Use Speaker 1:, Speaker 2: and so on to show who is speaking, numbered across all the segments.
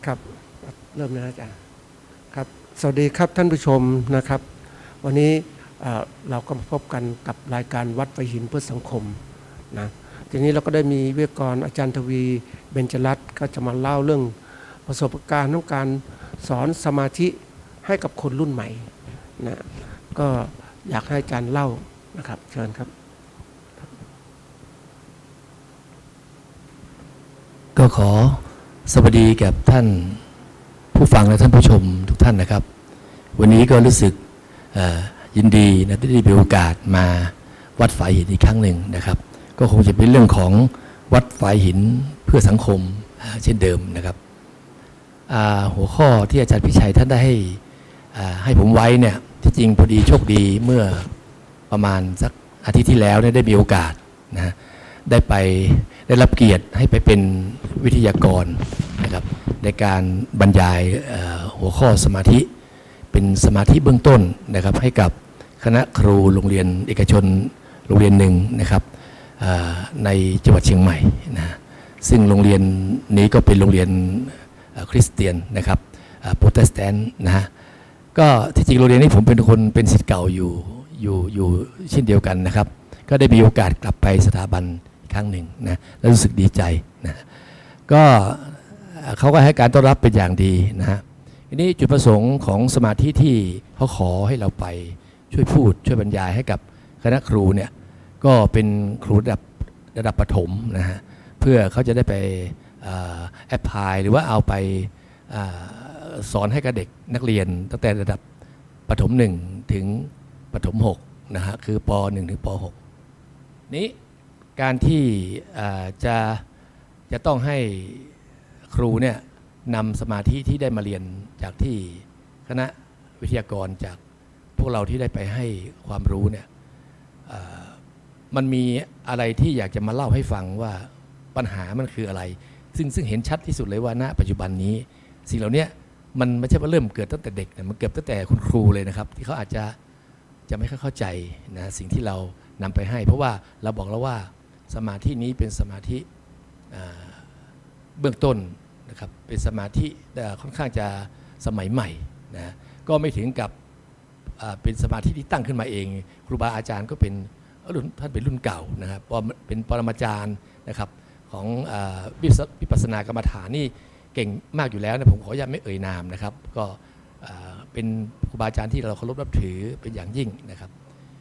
Speaker 1: ครับเริ่มเลยนะอาจารย์ครับสวัสดีครับท่านผู้ชมนะครับวันนี้เราก็มาพบกันกับรายการวัดไฟหินเพื่อสังคมนะทีนี้เราก็ได้มีวิทยากรอาจารย์ทวีเบญจรัตน์ก็จะมาเล่าเรื่องประสบการณ์ของการสอนสมาธิให้กับคนรุ่นใหม่นะก็อยากให้อาจารย์เล่านะครับเชิญครับ
Speaker 2: ก็ขอสวัสดีกับท่านผู้ฟังและท่านผู้ชมทุกท่านนะครับวันนี้ก็รู้สึกยินดีนะที่ได้มีโอกาสมาวัดฝายหินอีกครั้งหนึ่งนะครับก็คงจะเป็นเรื่องของวัดฝายหินเพื่อสังคมเช่นเดิมนะครับหัวข้อที่อาจารย์พิชัยท่านได้ให้ผมไว้เนี่ยที่จริงพอดีโชคดีเมื่อประมาณสักอาทิตย์ที่แล้วได้มีโอกาสนะได้รับเกียรติให้ไปเป็นวิทยากรนะครับในการบรรยายหัวข้อสมาธิเป็นสมาธิเบื้องต้นนะครับให้กับคณะครูโรงเรียนเอกชนโรงเรียนหนึ่งนะครับในจังหวัดเชียงใหม่นะซึ่งโรงเรียนนี้ก็เป็นโรงเรียนคริสเตียนนะครับโปรเตสแตนต์นะฮะก็ที่จริงโรงเรียนนี้ผมเป็นศิษย์เก่าอยู่เช่นเดียวกันนะครับก็ได้มีโอกาสกลับไปสถาบันครั้งหนึ่งนะแล้วรู้สึกดีใจนะก็เขาก็ให้การต้อนรับเป็นอย่างดีนะฮะทีนี้จุดประสงค์ของสมาธิที่เขาขอให้เราไปช่วยพูดช่วยบรรยายให้กับคณะครูเนี่ยก็เป็นครูระดับประถมนะฮะเพื่อเขาจะได้ไปแอพพลายหรือว่าเอาไปสอนให้กับเด็กนักเรียนตั้งแต่ระดับประถม1ถึงประถม6นะฮะคือป1ถึงป6นี้การที่จะต้องให้ครูเนี่ยนำสมาธิที่ได้มาเรียนจากที่คณะวิทยากรจากพวกเราที่ได้ไปให้ความรู้เนี่ยมันมีอะไรที่อยากจะมาเล่าให้ฟังว่าปัญหามันคืออะไรซึ่งเห็นชัดที่สุดเลยว่าณปัจจุบันนี้สิ่งเหล่านี้มันไม่ใช่ว่าเริ่มเกิดตั้งแต่เด็กนะมันเกิดตั้งแต่คุณครูเลยนะครับที่เขาอาจจะไม่ค่อยเข้าใจนะสิ่งที่เรานำไปให้เพราะว่าเราบอกแล้วว่าสมาธินี้เป็นสมาธิเบื้องต้นนะครับเป็นสมาธิค่อนข้างจะสมัยใหม่นะก็ไม่ถึงกับเป็นสมาธิที่ตั้งขึ้นมาเองครูบาอาจารย์ก็เป็นท่านเป็นรุ่นเก่านะครับเป็นปรมาจารย์นะครับของวิปัสสนากรรมฐานนี่เก่งมากอยู่แล้วนะผมขออนุญาตไม่เอ่ยนามนะครับก็เป็นครูบาอาจารย์ที่เราเคารพนับถือเป็นอย่างยิ่งนะครับ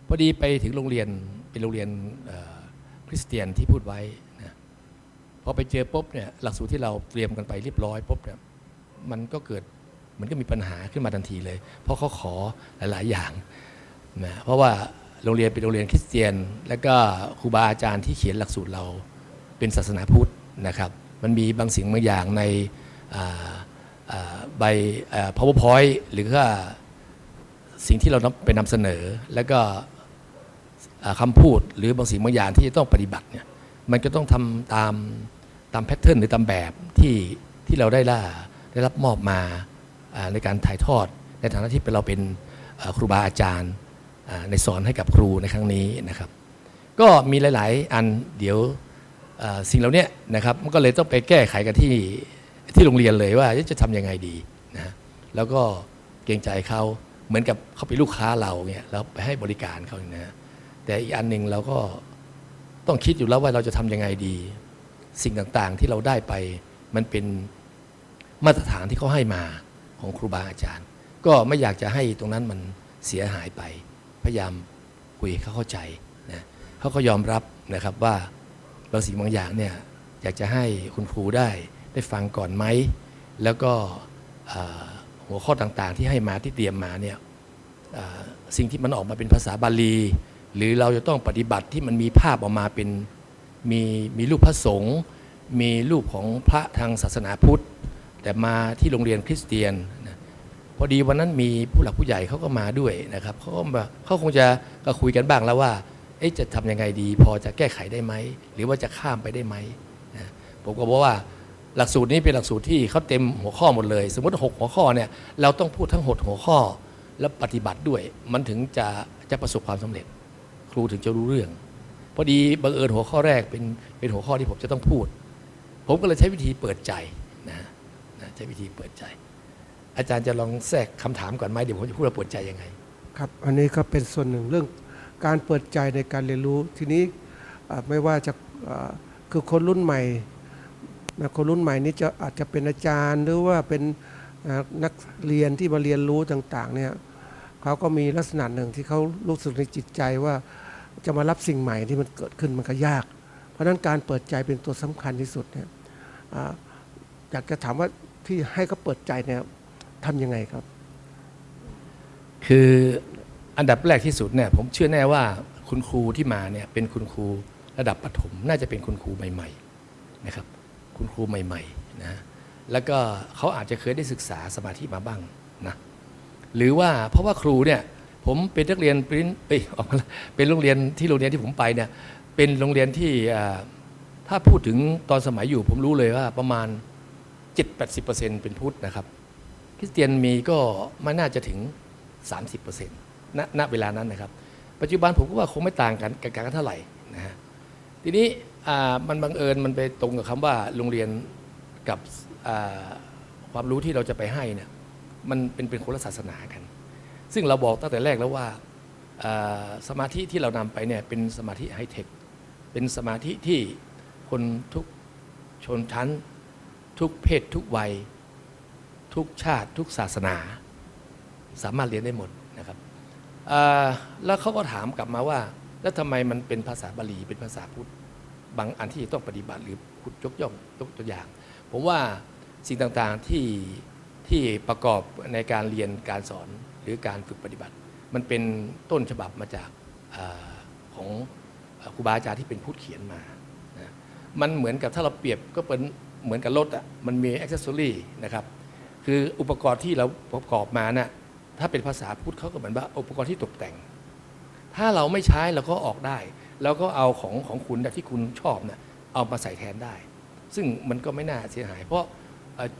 Speaker 2: พอดีไปถึงโรงเรียนเป็นโรงเรียนคริสเตียนที่พูดไว้นะพอไปเจอปุ๊บเนี่ยหลักสูตรที่เราเตรียมกันไปเรียบร้อยปุ๊บเนี่ยมันก็เกิดมันก็มีปัญหาขึ้นมาทันทีเลยเพราะเขาขอหลายๆอย่างนะเพราะว่าโรงเรียนเป็นโรงเรียนคริสเตียนแล้วก็ครูบาอาจารย์ที่เขียนหลักสูตรเราเป็นศาสนาพุทธนะครับมันมีบางสิ่งบางอย่างในใบ PowerPoint หรือว่าสิ่งที่เราไปนำเสนอแล้วก็คำพูดหรือบางสิ่งบางอย่างที่จะต้องปฏิบัติเนี่ยมันก็ต้องทำตามแพทเทิร์นหรือตามแบบที่เราได้รับมอบมาในการถ่ายทอดในฐานะที่เราเป็นครูบาอาจารย์ในสอนให้กับครูในครั้งนี้นะครับก็มีหลายๆอันเดี๋ยวสิ่งเหล่านี้นะครับมันก็เลยต้องไปแก้ไขกันที่โรงเรียนเลยว่าจะทำยังไงดีนะแล้วก็เกรงใจเขาเหมือนกับเขาเป็นลูกค้าเราเนี่ยแล้วไปให้บริการเขานะแต่อีกอันหนึ่งเราก็ต้องคิดอยู่แล้วว่าเราจะทำยังไงดีสิ่งต่างๆที่เราได้ไปมันเป็นมาตรฐานที่เขาให้มาของครูบาอาจารย์ก็ไม่อยากจะให้ตรงนั้นมันเสียหายไปพยายามคุยเขาเข้าใจนะเขาก็ยอมรับนะครับว่าบางสิ่งบางอย่างเนี่ยอยากจะให้คุณครูได้ฟังก่อนไหมแล้วก็หัวข้อต่างๆที่ให้มาที่เตรียมมาเนี่ยสิ่งที่มันออกมาเป็นภาษาบาลีหรือเราจะต้องปฏิบัติที่มันมีภาพออกมาเป็นมีรูปพระสงฆ์มีรูปของพระทางศาสนาพุทธแต่มาที่โรงเรียนคริสเตียนนะพอดีวันนั้นมีผู้หลักผู้ใหญ่เขาก็มาด้วยนะครับเขาคงจะก็คุยกันบ้างแล้วว่าจะทำยังไงดีพอจะแก้ไขได้ไหมหรือว่าจะข้ามไปได้ไหมนะผมก็บอกว่าหลักสูตรนี้เป็นหลักสูตรที่เขาเต็มหัวข้อหมดเลยสมมติ6หัวข้อเนี่ยเราต้องพูดทั้ง6หัวข้อแล้วปฏิบัติด้วยมันถึงจะประสบความสำเร็จครูถึงจะรู้เรื่องพอดีบังเอิญหัวข้อแรกเป็นหัวข้อที่ผมจะต้องพูดผมก็เลยใช้วิธีเปิดใจนะ ใช้วิธีเปิดใจ อาจารย์จะลองแทรกคำถามก่อนไหมเดี๋ยวผมจะพูดว่าเปิดใจยังไง
Speaker 1: ครับอันนี้ก็เป็นส่วนหนึ่งเรื่องการเปิดใจในการเรียนรู้ทีนี้ไม่ว่าจะคือคนรุ่นใหม่คนรุ่นใหม่นี้จะอาจจะเป็นอาจารย์หรือว่าเป็นนักเรียนที่มาเรียนรู้ต่างๆเนี่ยเขาก็มีลักษณะหนึ่งที่เขารู้สึกในจิตใจว่าจะมารับสิ่งใหม่ที่มันเกิดขึ้นมันก็ยากเพราะฉะนั้นการเปิดใจเป็นตัวสำคัญที่สุดเนี่ยอยากจะถามว่าที่ให้เขาเปิดใจเนี่ยทำยังไงครับ
Speaker 2: คืออันดับแรกที่สุดเนี่ยผมเชื่อแน่ว่าคุณครูที่มาเนี่ยเป็นคุณครูระดับประถมน่าจะเป็นคุณครูใหม่ๆนะครับคุณครูใหม่ๆนะแล้วก็เขาอาจจะเคยได้ศึกษาสมาธิมาบ้างนะหรือว่าเพราะว่าครูเนี่ยผมเป็นนักเรียนเป็นโรงเรียนที่ผมไปเนี่ยเป็นโรงเรียนที่ถ้าพูดถึงตอนสมัยอยู่ผมรู้เลยว่าประมาณ 7-80% เป็นพุทธนะครับคริสเตียนมีก็ไม่น่าจะถึง 30% ณเวลานั้นนะครับปัจจุบันผมก็ว่าคงไม่ต่างกันเท่าไหร่นะฮะทีนี้มันบังเอิญมันไปตรงกับคำว่าโรงเรียนกับความรู้ที่เราจะไปให้เนี่ยมันเป็นคนละศาสนากันซึ่งเราบอกตั้งแต่แรกแล้วว่าสมาธิที่เรานำไปเนี่ยเป็นสมาธิไฮเทคเป็นสมาธิที่คนทุกชนชั้นทุกเพศทุกวัยทุกชาติทุกศาสนาสามารถเรียนได้หมดนะครับแล้วเขาก็ถามกลับมาว่าแล้วทำไมมันเป็นภาษาบาลีเป็นภาษาพุทธบางอันที่ต้องปฏิบัติหรือพุทธยกย่องยกตัวอย่างผมว่าสิ่งต่างๆที่ประกอบในการเรียนการสอนหรือการฝึกปฏิบัติมันเป็นต้นฉบับมาจากของครูบาอาจารย์ที่เป็นพุทธเขียนมานะมันเหมือนกับถ้าเราเปรียบก็เป็นเหมือนกับรถอ่ะมันมีอ็อกเซสซอรี่นะครับคืออุปกรณ์ที่เราประกอบมาน่ะถ้าเป็นภาษาพุทธเขาก็เหมือนว่าอุปกรณ์ที่ตกแต่งถ้าเราไม่ใช้เราก็ออกได้แล้วก็เอาของคุณที่คุณชอบน่ะเอามาใส่แทนได้ซึ่งมันก็ไม่น่าเสียหายเพราะ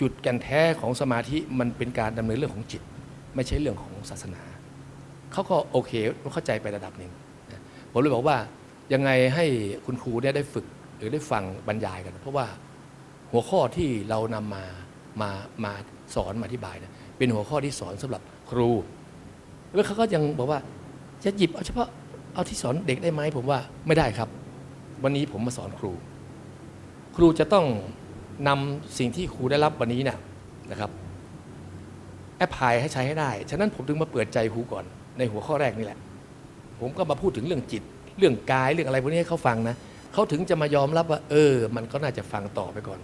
Speaker 2: จุดแก่นแท้ของสมาธิมันเป็นการดำเนินเรื่องของจิตไม่ใช่เรื่องของศาสนาเขาก็โอเคเข้าใจไประดับหนึ่งผมเลยบอกว่ายังไงให้คุณครูได้ฝึกหรือได้ฟังบรรยายกันเพราะว่าหัวข้อที่เรานำมาสอนมาอธิบายเนี่ยเป็นหัวข้อที่สอนสำหรับครูแล้วเขาก็ยังบอกว่าจะหยิบเอาเฉพาะเอาที่สอนเด็กได้ไหมผมว่าไม่ได้ครับวันนี้ผมมาสอนครูจะต้องนำสิ่งที่ครูได้รับวันนี้เนี่ยนะครับแอพพลายให้ใช้ให้ได้ฉะนั้นผมถึงมาเปิดใจครูก่อนในหัวข้อแรกนี่แหละผมก็มาพูดถึงเรื่องจิตเรื่องกายเรื่องอะไรพวกนี้ให้เขาฟังนะเขาถึงจะมายอมรับว่ามันก็น่าจะฟังต่อไปก่อน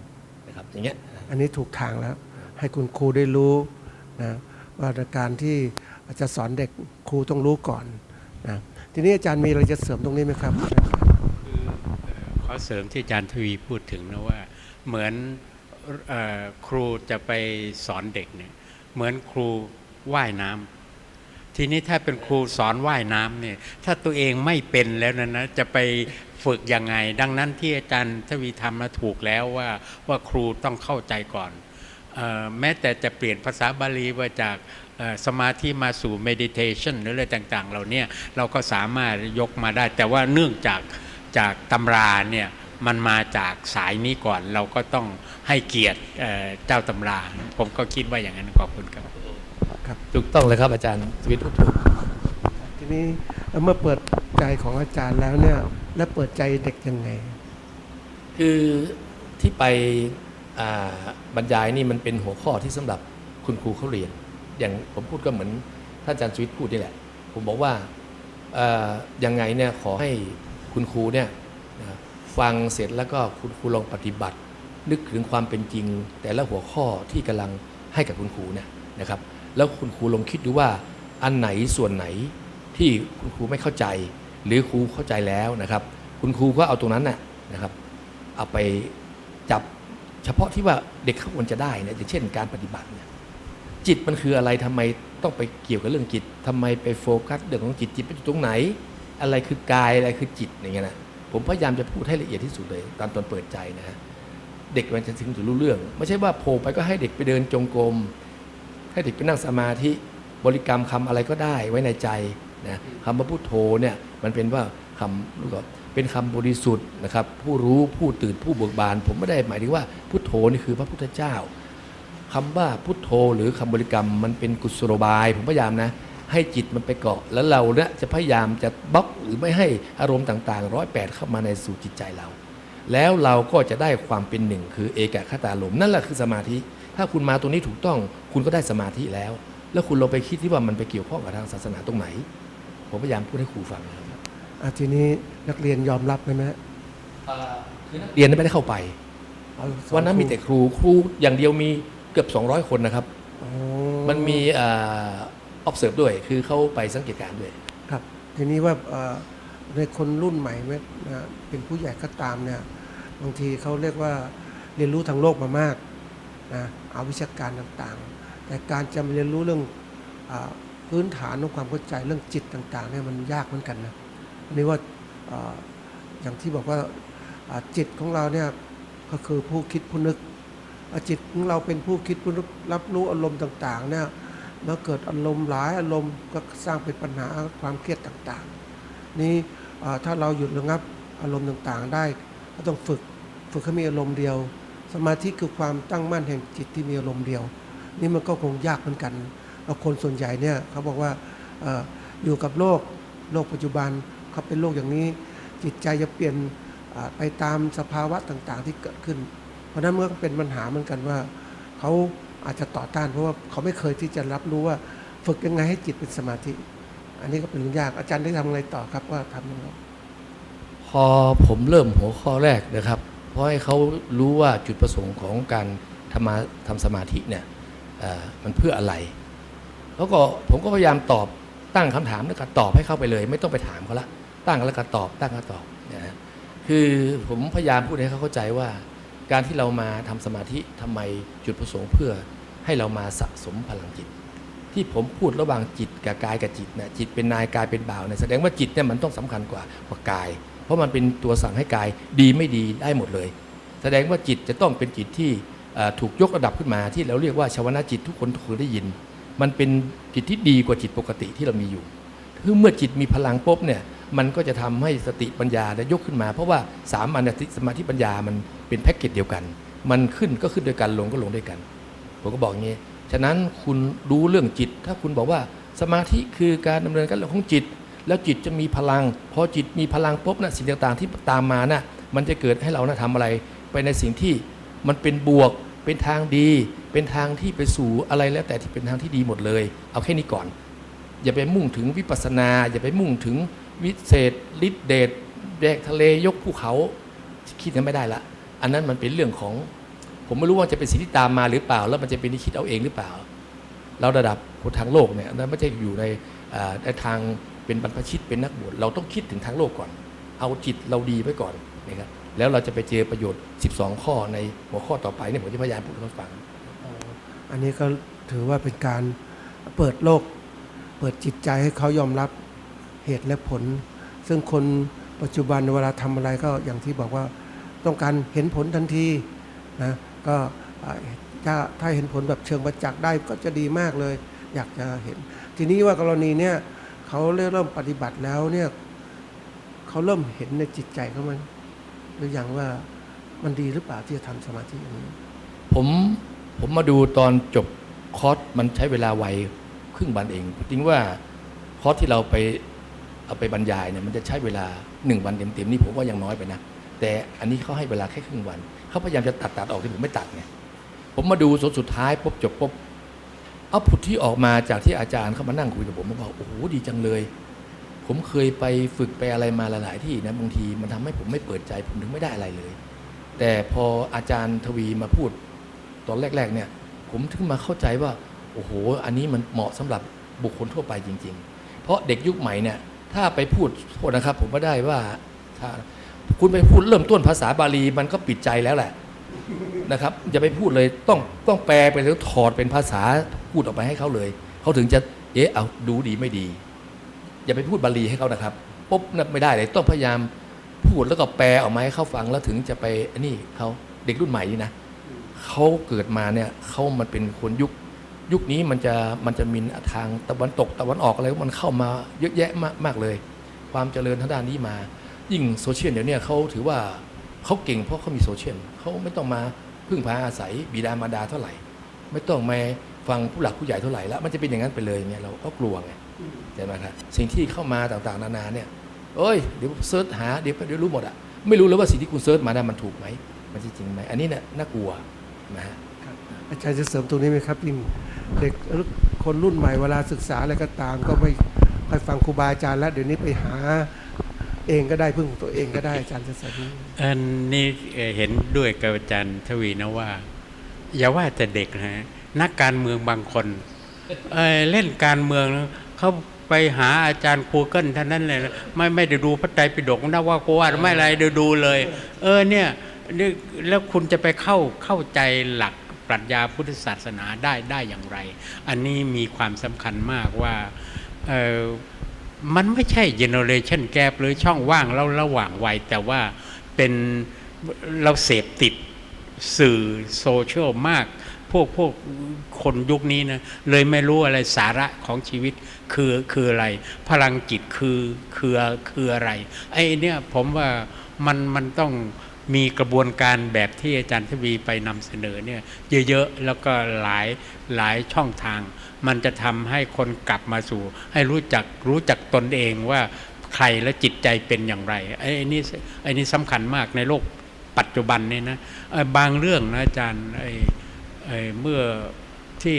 Speaker 2: นะครับอย่างเงี้ย
Speaker 1: อันนี้ถูกทางแล้วให้คุณครูได้รู้นะว่าการที่จะสอนเด็กครูต้องรู้ก่อนนะทีนี้อาจารย์มีอะไรจะเสริมตรงนี้ไหมครับ
Speaker 3: ขอเสริมที่อาจารย์ทวีพูดถึงนะว่าเหมือนครูจะไปสอนเด็กเนี่ยเหมือนครูว่ายน้ำทีนี้ถ้าเป็นครูสอนว่ายน้ำเนี่ยถ้าตัวเองไม่เป็นแล้วนะจะไปฝึกยังไงดังนั้นที่อาจารย์ทวีทำมาถูกแล้วว่าครูต้องเข้าใจก่อนแม้แต่จะเปลี่ยนภาษาบาลีมาจากสมาธิมาสู่ meditation หรืออะไรต่างๆเหล่านี้เราก็สามารถยกมาได้แต่ว่าเนื่องจากตำราเนี่ยมันมาจากสายนี้ก่อนเราก็ต้องให้เกียรติเจ้าตำราผมก็คิดว่าอย่างนั้นขอบคุณครับ
Speaker 2: ครับถูกต้องเลยครับอาจารย์สวิทย์พูดถูก
Speaker 1: ทีนี้เมื่อเปิดใจของอาจารย์แล้วเนี่ยและเปิดใจเด็กยังไง
Speaker 2: คือที่ไปบรรยายนี่มันเป็นหัวข้อที่สำหรับคุณครูเขาเรียนอย่างผมพูดก็เหมือนท่านอาจารย์สวิทย์พูดนี่แหละผมบอกว่ายังไงเนี่ยขอให้คุณครูเนี่ยฟังเสร็จแล้วก็คุณครูลองปฏิบัตินึกถึงความเป็นจริงแต่ละหัวข้อที่กำลังให้กับคุณครูเนี่ยนะครับแล้วคุณครูลองคิดดูว่าอันไหนส่วนไหนที่คุณครูไม่เข้าใจหรือครูเข้าใจแล้วนะครับคุณครูก็เอาตรงนั้นนะครับเอาไปจับเฉพาะที่ว่าเด็กเขาควรจะได้เนี่ยอย่างเช่นการปฏิบัติเนี่ยจิตมันคืออะไรทำไมต้องไปเกี่ยวกับเรื่องจิตทำไมไปโฟกัสเรื่องของจิตเป็นอยู่ตรงไหนอะไรคือกายอะไรคือจิตอย่างเงี้ยนะผมพยายามจะพูดให้ละเอียดที่สุดเลยตอนเปิดใจนะฮะเด็กมันจะถึงรู้เรื่องไม่ใช่ว่าโผล่ไปก็ให้เด็กไปเดินจงกรมให้เด็กไปนั่งสมาธิบริกรรมคำอะไรก็ได้ไว้ในใจนะคำว่าพุทโธเนี่ยมันเป็นว่าคำรู้ก่อนเป็นคำบริสุทธิ์นะครับผู้รู้ผู้ตื่นผู้เบิกบานผมไม่ได้หมายถึงว่าพุทโธนี่คือพระพุทธเจ้า คำว่าพุทโธหรือคำบริกรรมมันเป็นกุศโลบายผมพยายามนะให้จิตมันไปเกาะแล้วเราเนี่ยจะพยายามจะบล็อกหรือไม่ให้อารมณ์ต่างๆ108เข้ามาในสู่จิตใจเรา แล้วเราก็จะได้ความเป็นหนึ่งคือเอกคตารมณ์นั่นแหละคือสมาธิถ้าคุณมาตรงนี้ถูกต้องคุณก็ได้สมาธิแล้วแล้วคุณลองไปคิดที่ว่ามันไปเกี่ยวข้องกับทางศาสนาตรงไหนผมพยายามพูดให้ครูฟังนะครับ
Speaker 1: ทีนี้นักเรียนยอมรับไหมฮะ
Speaker 2: คือนักเรียนไม่ได้เข้าไป
Speaker 1: เอาสอ
Speaker 2: วันนั้นมีแต่ครูอย่างเดียวมีเกือบ200คนนะครับ
Speaker 1: อ๋อ
Speaker 2: มันมีobserve ด้วยคือเขาไปสังเกตการณ์ด้วย
Speaker 1: ครับทีนี้ว่าในคนรุ่นใหม่เนี่ยนะเป็นผู้ใหญ่ก็ตามเนี่ยบางทีเขาเรียกว่าเรียนรู้ทางโลกมามากนะเอาวิชาการต่างๆ แต่การจะมาเรียนรู้เรื่องพื้นฐานของความเข้าใจเรื่องจิตต่างๆเนี่ยมันยากเหมือนกันนะอันนี้ว่าอย่างที่บอกว่าจิตของเราเนี่ยก็คือผู้คิดผู้นึกจิตของเราเป็นผู้คิดผู้นึกรับรู้อารมณ์ต่างๆเนี่ยเมื่อเกิดอารมณ์หลายอารมณ์ก็สร้างเป็นปัญหาความเครียดต่างๆนี่ถ้าเราหยุดระงับอารมณ์ต่างๆได้ก็ต้องฝึกให้มีอารมณ์เดียวสมาธิคือความตั้งมั่นแห่งจิตที่มีอารมณ์เดียวนี่มันก็คงยากเหมือนกันคนส่วนใหญ่เนี่ยเขาบอกว่าอยู่กับโลกปัจจุบันเขาเป็นโลกอย่างนี้จิตใจจะเปลี่ยนไปตามสภาวะต่างๆที่เกิดขึ้นเพราะนั้นมันก็เป็นปัญหาเหมือนกันว่าเขาอาจจะต่อต้านเพราะว่าเขาไม่เคยที่จะรับรู้ว่าฝึกยังไงให้จิตเป็นสมาธิอันนี้ก็เป็นเรื่องยากอาจารย์ได้ทำอะไรต่อครับว่าทำยังไง
Speaker 2: พอผมเริ่มหัวข้อแรกนะครับเพราะให้เขารู้ว่าจุดประสงค์ของการทำสมาธิเนี่ยมันเพื่ออะไรแล้วก็ผมก็พยายามตอบตั้งคำถามแล้วก็ตอบให้เข้าไปเลยไม่ต้องไปถามเขาละตั้งแล้วก็ตอบตั้งแล้วตอบนะฮะคือผมพยายามพูดให้เขาเข้าใจว่าการที่เรามาทำสมาธิทำไมจุดประสงค์เพื่อให้เรามาสะสมพลังจิตที่ผมพูดระหว่างจิตกับกายกับจิตนะจิตเป็นนายกายเป็นบ่าวเนี่ยแสดงว่าจิตเนี่ยมันต้องสำคัญกว่ากายเพราะมันเป็นตัวสั่งให้กายดีไม่ดีได้หมดเลยแสดงว่าจิตจะต้องเป็นจิตที่ถูกยกระดับขึ้นมาที่เราเรียกว่าชวนะจิตทุกคนเคยได้ยินมันเป็นจิตที่ดีกว่าจิตปกติที่เรามีอยู่คือเมื่อจิตมีพลังปุ๊บเนี่ยมันก็จะทำให้สติปัญญาได้ยกขึ้นมาเพราะว่า3อันสมาธิปัญญามันเป็นแพ็กเกจเดียวกันมันขึ้นก็ขึ้นด้วยกันลงก็ลงด้วยกันผมก็บอกอย่างนี้ฉะนั้นคุณรู้เรื่องจิตถ้าคุณบอกว่าสมาธิคือการดำเนินการเรื่องของจิตแล้วจิตจะมีพลังพอจิตมีพลังปุ๊บนะสิ่งต่างๆที่ตามมานะมันจะเกิดให้เรานะทำอะไรไปในสิ่งที่มันเป็นบวกเป็นทางดีเป็นทางที่ไปสู่อะไรแล้วแต่ที่เป็นทางที่ดีหมดเลยเอาแค่นี้ก่อนอย่าไปมุ่งถึงวิปัสสนาอย่าไปมุ่งถึงวิเศษฤทธิเดชแยกทะเลยกภูเขาคิดกันไม่ได้ละอันนั้นมันเป็นเรื่องของผมไม่รู้ว่าจะเป็นสิ่งที่ตามมาหรือเปล่าแล้วมันจะเป็นที่คิดเอาเองหรือเปล่าเราระดับทางโลกเนี่ยนั้นไม่ใช่อยู่ในทางเป็นบรรพชิตเป็นนักบวชเราต้องคิดถึงทางโลกก่อนเอาจิตเราดีไว้ก่อนนะครับแล้วเราจะไปเจอประโยชน์12ข้อในหัวข้อต่อไปนี่ผมจะพยายามพูดให้เขาฟัง
Speaker 1: อันนี้ก็ถือว่าเป็นการเปิดโลกเปิดจิตใจให้เขายอมรับเหตุและผลซึ่งคนปัจจุบันเวลาทำอะไรก็อย่างที่บอกว่าต้องการเห็นผลทันทีนะก็ถ้าเห็นผลแบบเชิงประจักษ์ได้ก็จะดีมากเลยอยากจะเห็นทีนี้ว่ากรณีเนี้ยเขาเริ่มปฏิบัติแล้วเนี่ยเขาเริ่มเห็นในจิตใจเขามันหรือยังว่ามันดีหรือเปล่าที่จะทำสมาธิอย่างนี้
Speaker 2: ผมมาดูตอนจบคอร์สมันใช้เวลาไวครึ่งวันเองจริงว่าคอร์สที่เราเอาไปบรรยายเนี่ยมันจะใช้เวลา1 วันเต็มๆนี่ผมว่ายังน้อยไปนะแต่อันนี้เขาให้เวลาแค่ครึ่งวันเขาพยายามจะตัดออกที่ผมไม่ตัดไงผมมาดูสุดท้ายปุ๊บจบปุ๊บเอาผุดที่ออกมาจากที่อาจารย์เขามานั่งคุยกับผมบอกโอ้โหดีจังเลยผมเคยไปฝึกไปอะไรมาหลายๆที่นะบางทีมันทำให้ผมไม่เปิดใจผมถึงไม่ได้อะไรเลยแต่พออาจารย์ทวีมาพูดตอนแรกๆเนี่ยผมถึงมาเข้าใจว่าโอ้โหอันนี้มันเหมาะสำหรับบุคคลทั่วไปจริงๆเพราะเด็กยุคใหม่เนี่ยถ้าไปพูดโทษนะครับผมก็ได้ว่าถ้าคุณไปพูดเริ่มต้นภาษาบาลีมันก็ปิดใจแล้วแหละนะครับอย่าไปพูดเลยต้องแปลไปแล้วถอดเป็นภาษาพูดออกไปให้เขาเลยเขาถึงจะเอาดูดีไม่ดีอย่าไปพูดบาลีให้เขานะครับปุ๊บนั่นไม่ได้เลยต้องพยายามพูดแล้วก็แปลออกมาให้เขาฟังแล้วถึงจะไปนี่เขาเด็กรุ่นใหม่นี่นะเขาเกิดมาเนี่ยเขามันเป็นคนยุคนี้มันจะมีทางตะวันตกตะวันออกอะไรมันเข้ามาเยอะแยะมากเลยความเจริญทางด้านนี้มายิ่งโซเชียลเดี๋ยวนี้เขาถือว่าเขาเก่งเพราะเขามีโซเชียลเขาไม่ต้องมาพึ่งพาอาศัยบิดามารดาเท่าไหร่ ไม่ต้องมาฟังผู้หลักผู้ใหญ่เท่าไหร่แล้วมันจะเป็นอย่างนั้นไปเลยเนี่ยเราก็กลัวไงใช่ไหมครับสิ่งที่เข้ามาต่างๆนานาเนี่ยเอ้ยเดี๋ยวเซิร์ชหาเดี๋ยวรู้หมดอะไม่รู้เลยว่าสิ่งที่คุณเซิร์ชมานั้นมันถูกไหมมันจริงไหมอันนี้เนี่ยน่ากลัวนะฮะ
Speaker 1: อาจารย์จะเสริมตรงนี้ไหมครับยิ่งเด็กคนรุ่นใหม่เวลาศึกษาอะไรก็ตามก็ไม่ค่อยฟังครูบาอาจารย์แล้วเดี๋ยวนี้ไปหาเองก็ได้พึ่งตัวเองก็ได้อาจารย์จะเสริม
Speaker 3: อันนี้เห็นด้วยกับอาจารย์ทวีนะว่า อย่าว่าแต่เด็กนะนักการเมืองบางคนเล่นการเมืองเขาไปหาอาจารย์ครูเกิลท่านนั้นเลยไม่ได้ดูพระไตรปิฎกนะว่ากูว่าไม่อะไรดูเลยเนี่ยแล้วคุณจะไปเข้าใจหลักปรัชญาพุทธศาสนาได้อย่างไร อันนี้มีความสำคัญมากว่ามันไม่ใช่เจเนอเรชันแกปหรือช่องว่างแล้วระหว่างวัยแต่ว่าเป็นเราเสพติดสื่อโซเชียลมากพวกคนยุคนี้นะเลยไม่รู้อะไรสาระของชีวิตคืออะไรพลังจิตคืออะไรไอ้เนี่ยผมว่ามันต้องมีกระบวนการแบบที่อาจารย์ทวีไปนำเสนอเนี่ยเยอะๆแล้วก็หลายช่องทางมันจะทำให้คนกลับมาสู่ให้รู้จักตนเองว่าใครและจิตใจเป็นอย่างไรไอ้นี่สำคัญมากในโลกปัจจุบันนี้นะบางเรื่องนะอาจารย์เมื่อที่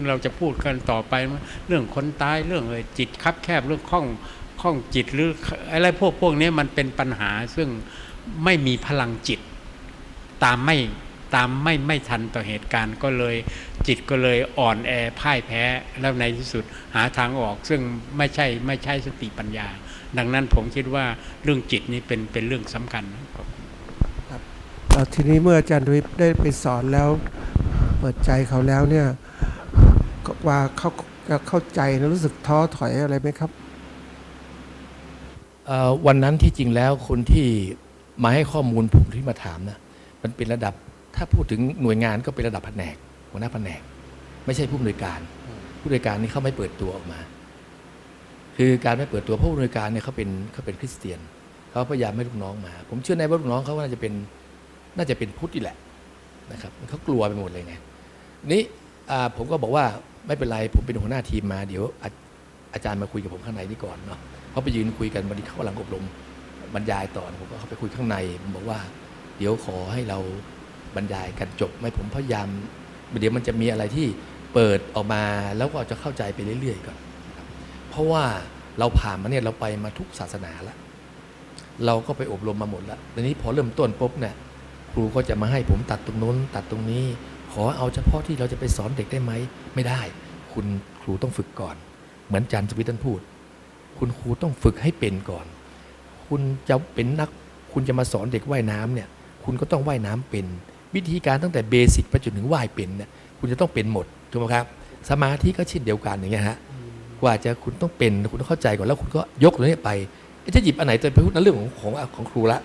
Speaker 3: เราจะพูดกันต่อไปเรื่องคนตายเรื่องจิตคับแคบเรื่องข้องจิตหรืออะไรพวกนี้มันเป็นปัญหาซึ่งไม่มีพลังจิตตามไม่ทันต่อเหตุการณ์ก็เลยจิตก็เลยอ่อนแอพ่ายแพ้แล้วในที่สุดหาทางออกซึ่งไม่ใช่สติปัญญาดังนั้นผมคิดว่าเรื่องจิตนี้เป็นเรื่องสำคัญ
Speaker 1: ครับทีนี้เมื่ออาจารย์ทวีได้ไปสอนแล้วเปิดใจเขาแล้วเนี่ยว่าเขาจะเข้าใจแล้วรู้สึกท้อถอยอะไรไหมครับ
Speaker 2: วันนั้นที่จริงแล้วคนที่มาให้ข้อมูลผมที่มาถามนะมันเป็นระดับถ้าพูดถึงหน่วยงานก็เป็นระดับแผนกหัวหน้าแผนกไม่ใช่ผู้อำนวยการผู้อำนวยการนี่เขาไม่เปิดตัวออกมาคือการไม่เปิดตัวผู้อำนวยการเนี่ยเขาเป็นคริสเตียนเขาพยายามให้ลูกน้องมาผมเชื่อในว่าลูกน้องเขาน่าจะเป็นพุทธนี่แหละนะครับเขากลัวไปหมดเลยไงนี้ผมก็บอกว่าไม่เป็นไรผมเป็นหัวหน้าทีมมาเดี๋ยวอาจารย์มาคุยกับผมข้างในนี่ก่อนเนาะเขาไปยืนคุยกันวันนี้เขากำลังอบรมบรรยายต่อผมก็เข้าไปคุยข้างในผมบอกว่าเดี๋ยวขอให้เราบรรยายกันจบไม่ผมพยายามเดี๋ยวมันจะมีอะไรที่เปิดออกมาแล้วก็จะเข้าใจไปเรื่อยๆก่อนเพราะว่าเราผ่านมาเนี่ยเราไปมาทุกศาสนาแล้วเราก็ไปอบรมมาหมดแล้วทีนี้พอเริ่มต้นปุ๊บเนี่ยครูก็จะมาให้ผมตัดตรงนู้นตัดตรงนี้ขอเอาเฉพาะที่เราจะไปสอนเด็กได้ไหมไม่ได้คุณครูต้องฝึกก่อนเหมือนอาจารย์สวิตท่านพูดคุณครูต้องฝึกให้เป็นก่อนคุณจะเป็นนักคุณจะมาสอนเด็กว่ายน้ำเนี่ยคุณก็ต้องว่ายน้ำเป็นวิธีการตั้งแต่เบสิกไปจนถึงว่ายเป็นเนี่ยคุณจะต้องเป็นหมดถูกไหมครับสมาธิก็เช่นเดียวกันอย่างเงี้ยฮะกว่าจะคุณต้องเป็นคุณต้องเข้าใจก่อนแล้วคุณก็ยกเรื่องนี้ไปจะหยิบอันไหนจะไปพูดนั่นเรื่องของครูละ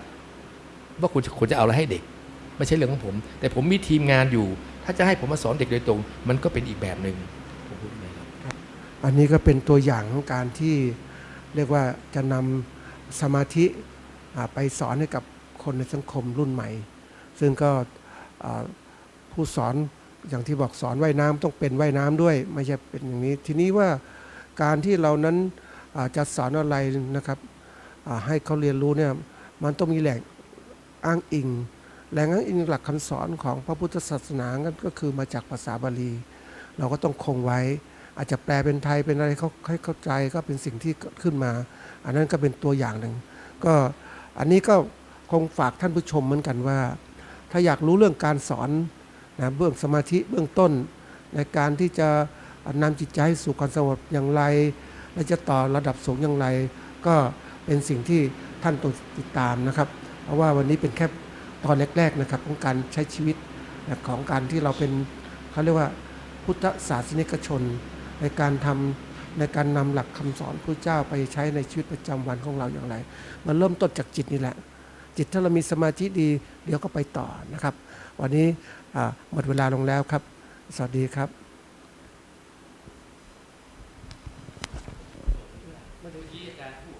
Speaker 2: ว่าคุณจะเอาอะไรให้เด็กไม่ใช่เรื่องของผมแต่ผมมีทีมงานอยู่ถ้าจะให้ผมมาสอนเด็กโดยตรงมันก็เป็นอีกแบบหนึ่งผมพูดไงครับ
Speaker 1: อันนี้ก็เป็นตัวอย่างของการที่เรียกว่าจะนำสมาธิไปสอนให้กับคนในสังคมรุ่นใหม่ซึ่งก็ผู้สอนอย่างที่บอกสอนว่ายน้ำต้องเป็นว่ายน้ำด้วยไม่ใช่เป็นอย่างนี้ทีนี้ว่าการที่เรานั้นจะสอนอะไรนะครับให้เขาเรียนรู้เนี่ยมันต้องมีแหล่งอ้างอิงแหล่งอ้างอิงหลักคำสอนของพระพุทธศาสนาก็คือมาจากภาษาบาลีเราก็ต้องคงไว้อาจจะแปลเป็นไทยเป็นอะไรเขาให้เข้าใจก็เป็นสิ่งที่ขึ้นมาอันนั้นก็เป็นตัวอย่างหนึ่งก็อันนี้ก็คงฝากท่านผู้ชมเหมือนกันว่าถ้าอยากรู้เรื่องการสอนนะเบื้องสมาธิเบื้องต้นในการที่จะนำจิตใจสู่ความสงบอย่างไรและจะต่อระดับสูงอย่างไรก็เป็นสิ่งที่ท่านต้องติดตามนะครับเพราะว่าวันนี้เป็นแค่ตอนแรกๆนะครับของการใช้ชีวิตของการที่เราเป็นเขาเรียกว่าพุทธศาสนิกชนในการนำหลักคำสอนพระเจ้าไปใช้ในชีวิตประจำวันของเราอย่างไรมันเริ่มต้นจากจิตนี่แหละจิตถ้าเรามีสมาธิดีเดี๋ยวก็ไปต่อนะครับวันนี้หมดเวลาลงแล้วครับสวัสดีครับ
Speaker 2: เมื่อกี้อาจารย์พูด